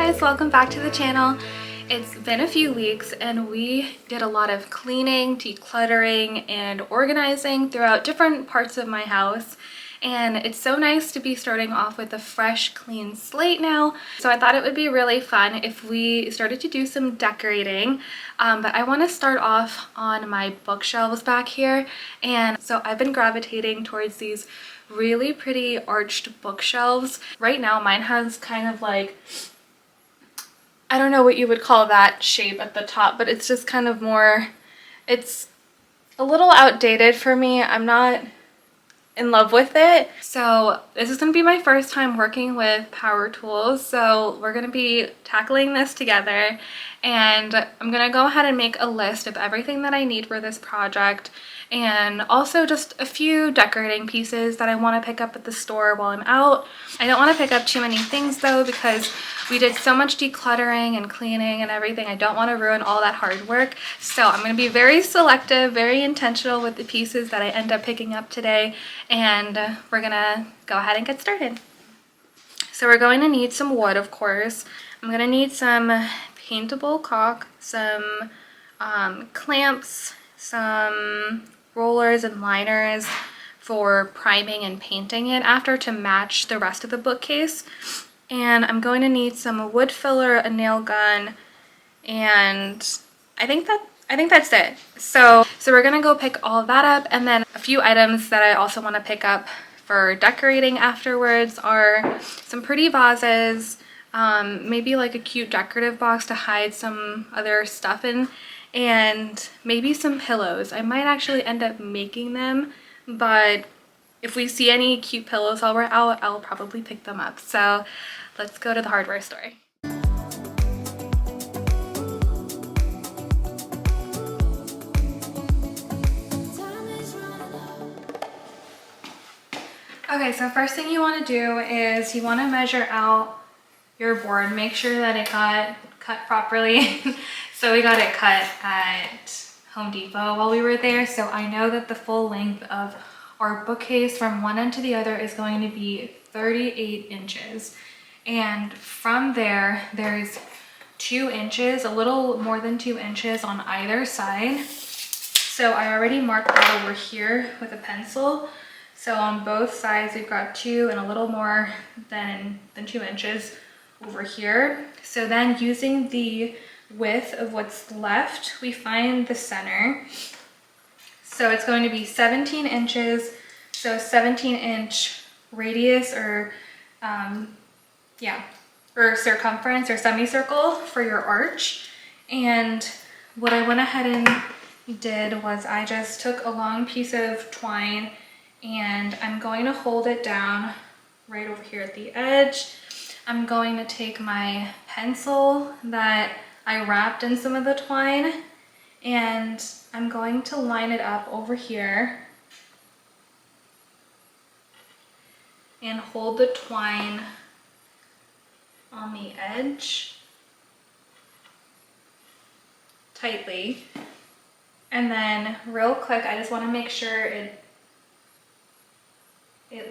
guys, welcome back to the channel. It's been a few weeks and we did a lot of cleaning, decluttering, and organizing throughout different parts of my house. And it's so nice to be starting off with a fresh, clean slate now. So I thought it would be really fun if we started to do some decorating. But I want to start off on my bookshelves back here. And so I've been gravitating towards these really pretty arched bookshelves. Right now mine has kind of like, I don't know what you would call that shape at the top, but it's just kind of more, it's a little outdated for me. I'm not in love with it. So this is going to be my first time working with power tools. So we're going to be tackling this together, and I'm going to go ahead and make a list of everything that I need for this project, and also just a few decorating pieces that I want to pick up at the store while I'm out. I don't want to pick up too many things though, because we did so much decluttering and cleaning and everything. I don't want to ruin all that hard work. So I'm going to be very selective, very intentional with the pieces that I end up picking up today, and we're going to go ahead and get started. So we're going to need some wood, of course. I'm going to need some paintable caulk, some clamps, some rollers and liners for priming and painting it after to match the rest of the bookcase. And I'm going to need some wood filler, a nail gun, and I think that's it. So we're gonna go pick all of that up, and then a few items that I also want to pick up for decorating afterwards are some pretty vases, maybe like a cute decorative box to hide some other stuff in, and maybe some pillows. I might actually end up making them, but if we see any cute pillows while we're out, I'll probably pick them up. So let's go to the hardware store. Okay, so first thing you want to do is you want to measure out your board. Make sure that it got cut properly. So we got it cut at Home Depot while we were there. So I know that the full length of our bookcase from one end to the other is going to be 38 inches. And from there, there's 2 inches, a little more than 2 inches on either side. So I already marked that over here with a pencil. So on both sides, we've got 2 and a little more than 2 inches over here. So then using the width of what's left, we find the center. So it's going to be 17 inches. So 17-inch radius or circumference or semicircle for your arch. And what I went ahead and did was I just took a long piece of twine, and I'm going to hold it down right over here at the edge. I'm going to take my pencil that I wrapped in some of the twine, and I'm going to line it up over here and hold the twine on the edge tightly. And then real quick, I just want to make sure it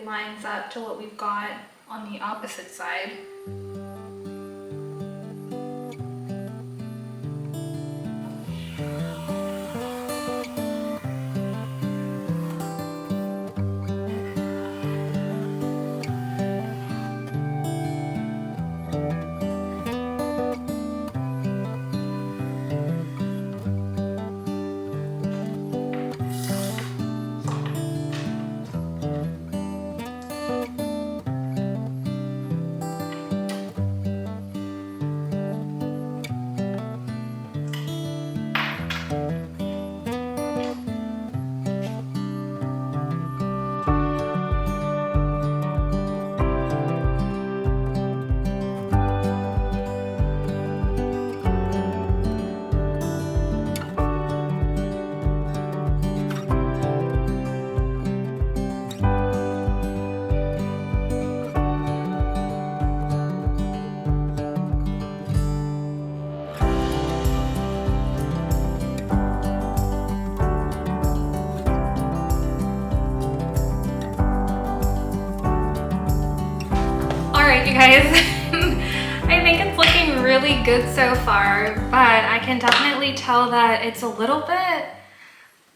lines up to what we've got on the opposite side. guys. I think it's looking really good so far, but I can definitely tell that it's a little bit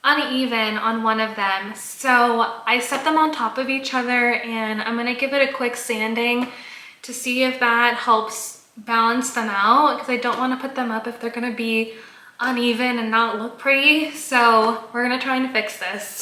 uneven on one of them. So I set them on top of each other and I'm gonna give it a quick sanding to see if that helps balance them out, because I don't want to put them up if they're gonna be uneven and not look pretty. So we're gonna try and fix this.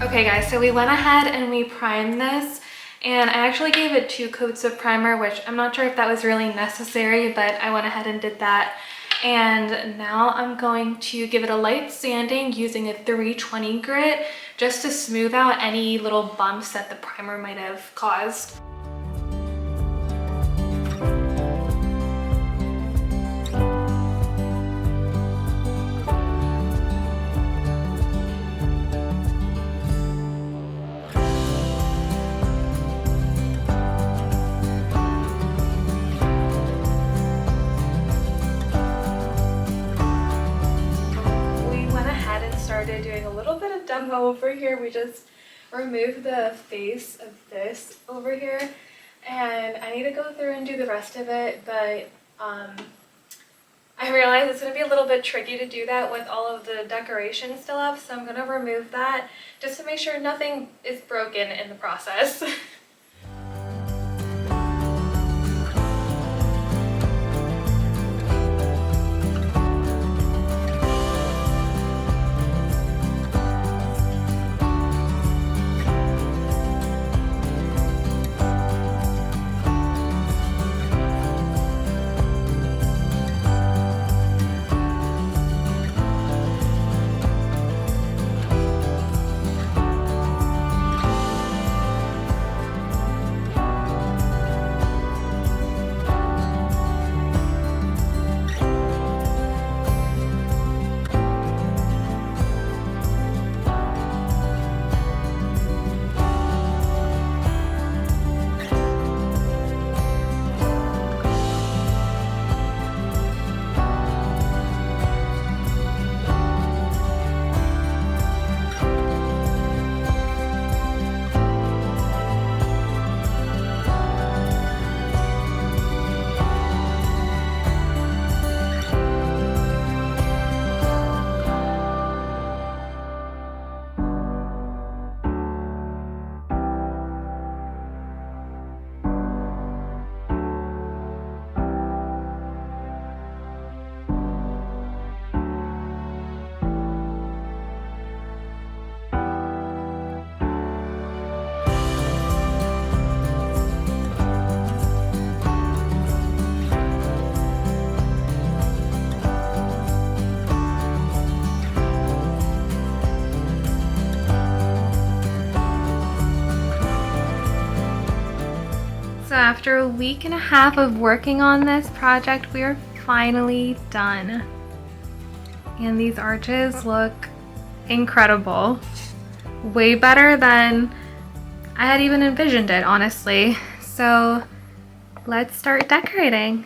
Okay guys, so we went ahead and we primed this, and I actually gave it 2 coats of primer, which I'm not sure if that was really necessary, but I went ahead and did that. And now I'm going to give it a light sanding using a 320 grit just to smooth out any little bumps that the primer might have caused. Started doing a little bit of demo over here. We just removed the face of this over here, and I need to go through and do the rest of it, but I realize it's going to be a little bit tricky to do that with all of the decorations still up, so I'm going to remove that just to make sure nothing is broken in the process. So after a week and a half of working on this project, we are finally done. And these arches look incredible. Way better than I had even envisioned it, honestly. So let's start decorating.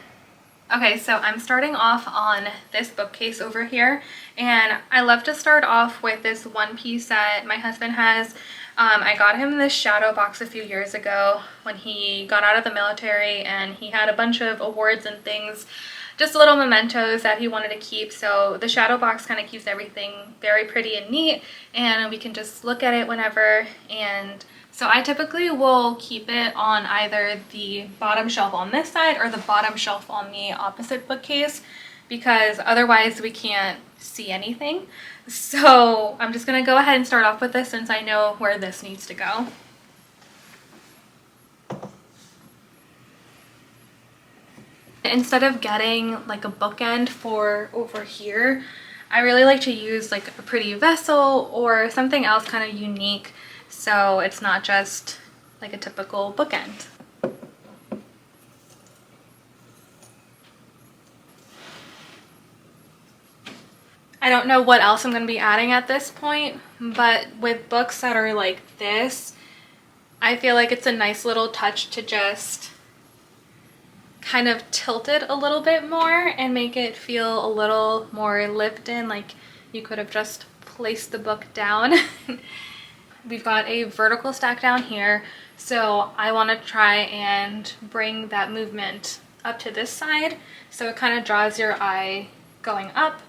Okay, so I'm starting off on this bookcase over here, and I love to start off with this one piece that my husband has. I got him this shadow box a few years ago when he got out of the military, and he had a bunch of awards and things, just little mementos that he wanted to keep. So the shadow box kind of keeps everything very pretty and neat, and we can just look at it whenever. And so I typically will keep it on either the bottom shelf on this side or the bottom shelf on the opposite bookcase, because otherwise we can't see anything. So I'm just gonna go ahead and start off with this since I know where this needs to go. Instead of getting like a bookend for over here, I really like to use like a pretty vessel or something else kind of unique, so it's not just like a typical bookend. I don't know what else I'm going to be adding at this point, but with books that are like this, I feel like it's a nice little touch to just kind of tilt it a little bit more and make it feel a little more lived in, like you could have just placed the book down. We've got a vertical stack down here, so I want to try and bring that movement up to this side so it kind of draws your eye going up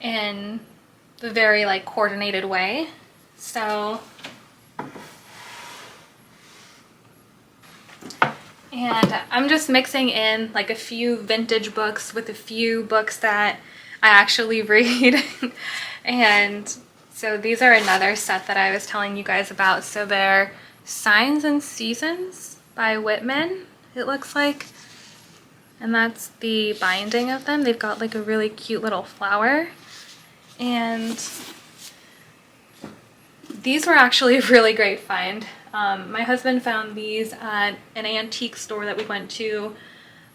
in the very like coordinated way. So, and I'm just mixing in like a few vintage books with a few books that I actually read. And so these are another set that I was telling you guys about. So they're Signs and Seasons by Whitman, it looks like. And that's the binding of them. They've got like a really cute little flower. And these were actually a really great find. My husband found these at an antique store that we went to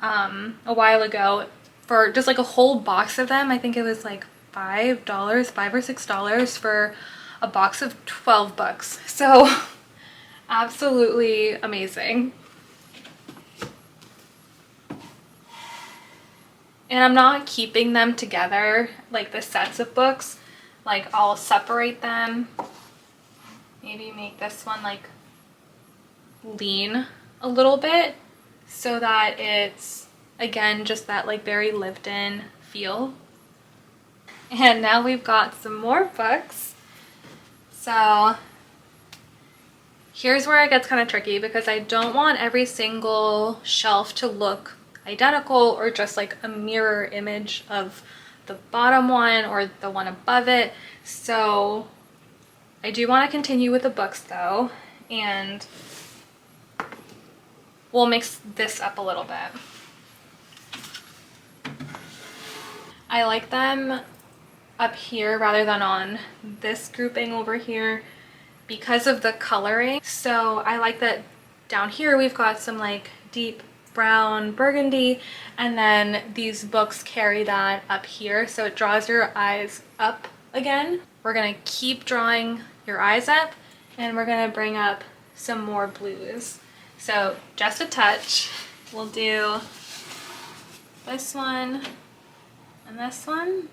a while ago for just like a whole box of them. I think it was like $5 or $6 for a box of 12 books. So absolutely amazing. And I'm not keeping them together, like the sets of books. Like I'll separate them. Maybe make this one like lean a little bit so that it's, again, just that like very lived in feel. And now we've got some more books. So here's where it gets kind of tricky because I don't want every single shelf to look identical or just like a mirror image of the bottom one or the one above it. So I do want to continue with the books though, and we'll mix this up a little bit. I like them up here rather than on this grouping over here because of the coloring. So I like that down here we've got some like deep brown burgundy, and then these books carry that up here, so it draws your eyes up again. We're gonna keep drawing your eyes up, and we're gonna bring up some more blues. So just a touch. We'll do this one and this one.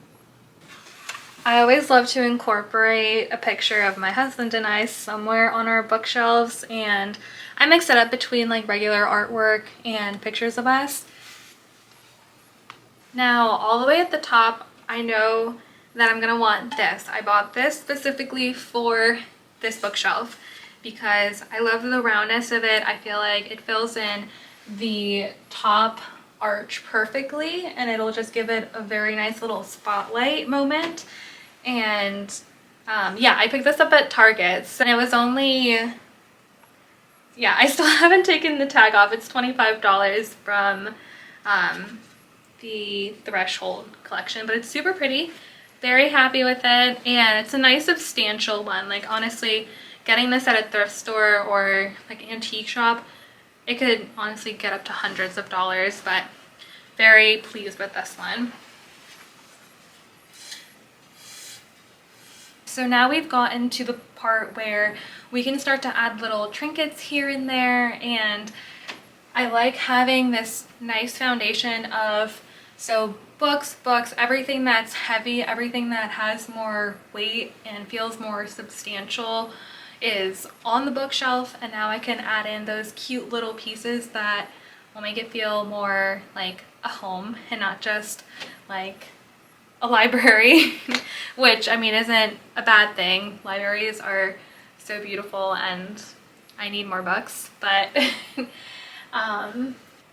I always love to incorporate a picture of my husband and I somewhere on our bookshelves, and I mix it up between like regular artwork and pictures of us. Now all the way at the top, I know that I'm gonna want this. I bought this specifically for this bookshelf because I love the roundness of it. I feel like it fills in the top arch perfectly, and it'll just give it a very nice little spotlight moment. And yeah, I picked this up at Target, and it was only, yeah, I still haven't taken the tag off. It's $25 from the Threshold collection, but it's super pretty. Very happy with it, and it's a nice substantial one. Like honestly, getting this at a thrift store or like antique shop, it could honestly get up to hundreds of dollars, but very pleased with this one. So now we've gotten to the part where we can start to add little trinkets here and there, and I like having this nice foundation of, so books, everything that's heavy, everything that has more weight and feels more substantial is on the bookshelf, and now I can add in those cute little pieces that will make it feel more like a home and not just like a library, which I mean isn't a bad thing. Libraries are so beautiful and I need more books, but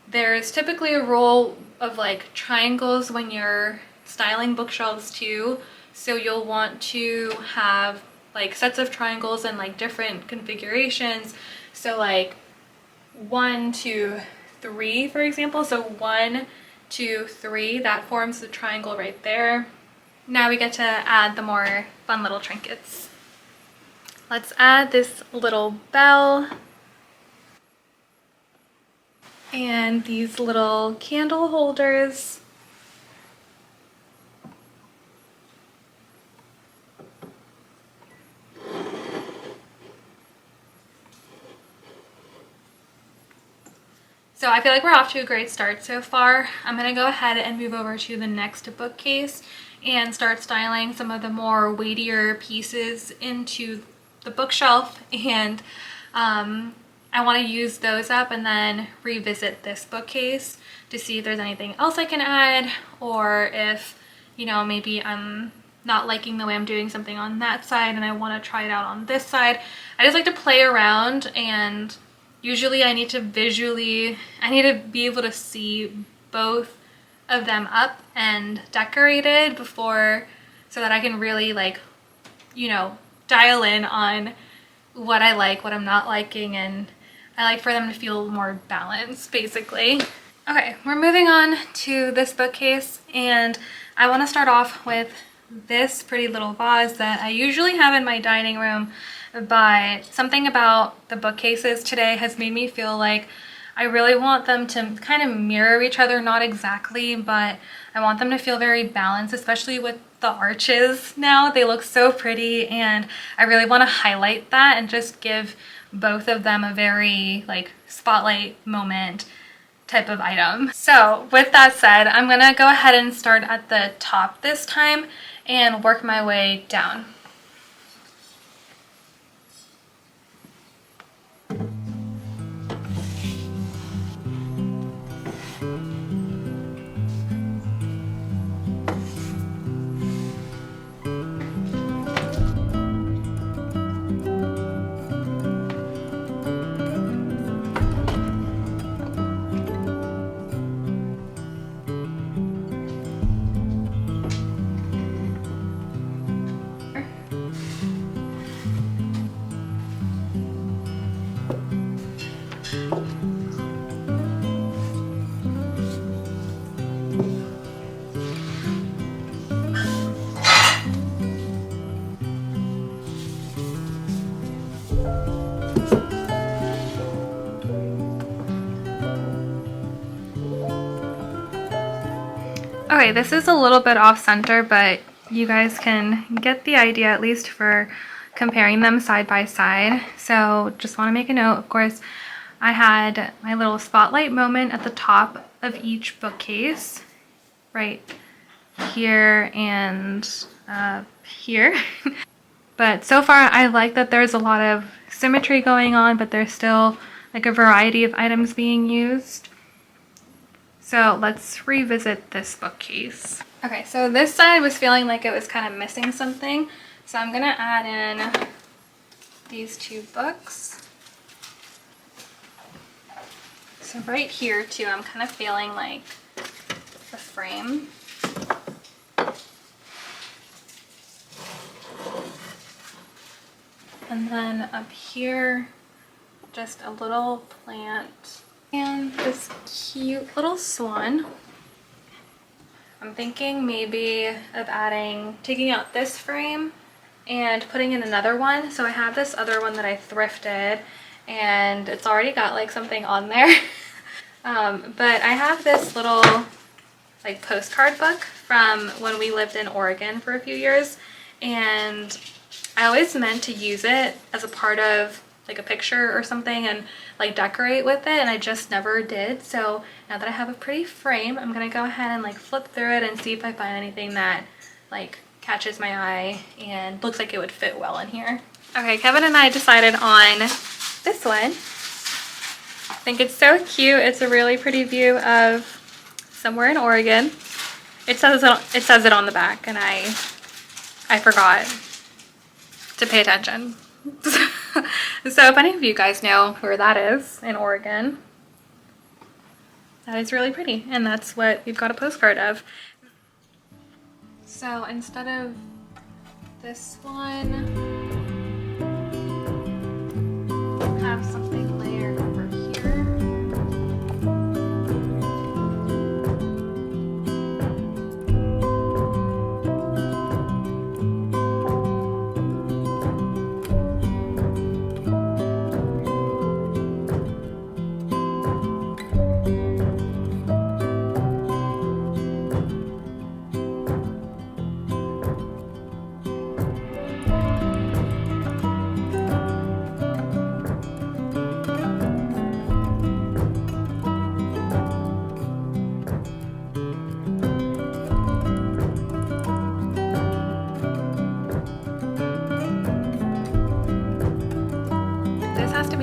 there's typically a rule of like triangles when you're styling bookshelves too, so you'll want to have like sets of triangles and like different configurations. So like 1, 2, 3 for example, so 1, 2, 3, that forms the triangle right there. Now we get to add the more fun little trinkets. Let's add this little bell and these little candle holders. So I feel like we're off to a great start so far. I'm gonna go ahead and move over to the next bookcase and start styling some of the more weightier pieces into the bookshelf, and I want to use those up and then revisit this bookcase to see if there's anything else I can add, or if, you know, maybe I'm not liking the way I'm doing something on that side and I want to try it out on this side. I just like to play around, and usually I need to be able to see both of them up and decorated before, so that I can really, like, you know, dial in on what I like, what I'm not liking, and I like for them to feel more balanced, basically. Okay, we're moving on to this bookcase, and I want to start off with this pretty little vase that I usually have in my dining room, but something about the bookcases today has made me feel like I really want them to kind of mirror each other, not exactly, but I want them to feel very balanced, especially with the arches now. They look so pretty, and I really want to highlight that and just give both of them a very, like, spotlight moment type of item. So with that said, I'm gonna go ahead and start at the top this time and work my way down. Okay, this is a little bit off center, but you guys can get the idea, at least for comparing them side by side. So just want to make a note, of course, I had my little spotlight moment at the top of each bookcase, right here and here. But so far I like that there's a lot of symmetry going on, but there's still like a variety of items being used. So let's revisit this bookcase. Okay, so this side was feeling like it was kind of missing something. So I'm gonna add in these two books. So right here too, I'm kind of feeling like the frame. And then up here, just a little plant. And this cute little swan. I'm thinking maybe of taking out this frame and putting in another one. So I have this other one that I thrifted, and it's already got like something on there. But I have this little like postcard book from when we lived in Oregon for a few years, and I always meant to use it as a part of like a picture or something and like decorate with it, and I just never did. So now that I have a pretty frame, I'm gonna go ahead and like flip through it and see if I find anything that like catches my eye and looks like it would fit well in here. Okay, Kevin and I decided on this one. I think it's so cute. It's a really pretty view of somewhere in Oregon. It says it on the back, and I forgot to pay attention. So if any of you guys know where that is in Oregon, that is really pretty, and that's what we've got a postcard of. So instead of this one, have something layered over here.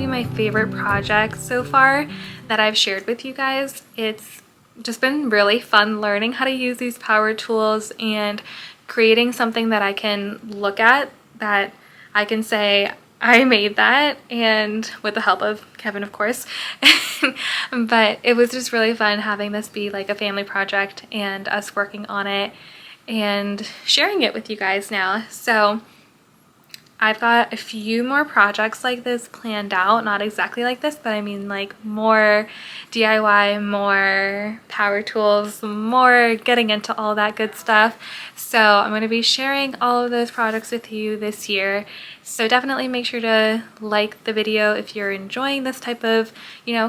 my favorite project so far that I've shared with you guys. It's just been really fun learning how to use these power tools and creating something that I can look at, that I can say I made that, and with the help of Kevin, of course. But it was just really fun having this be like a family project and us working on it and sharing it with you guys now. So I've got a few more projects like this planned out, not exactly like this, but I mean like more DIY, more power tools, more getting into all that good stuff. So I'm going to be sharing all of those projects with you this year. So definitely make sure to like the video if you're enjoying this type of,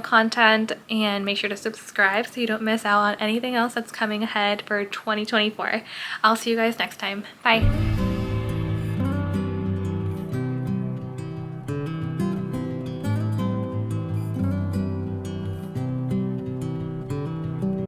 content, and make sure to subscribe so you don't miss out on anything else that's coming ahead for 2024. I'll see you guys next time. Bye.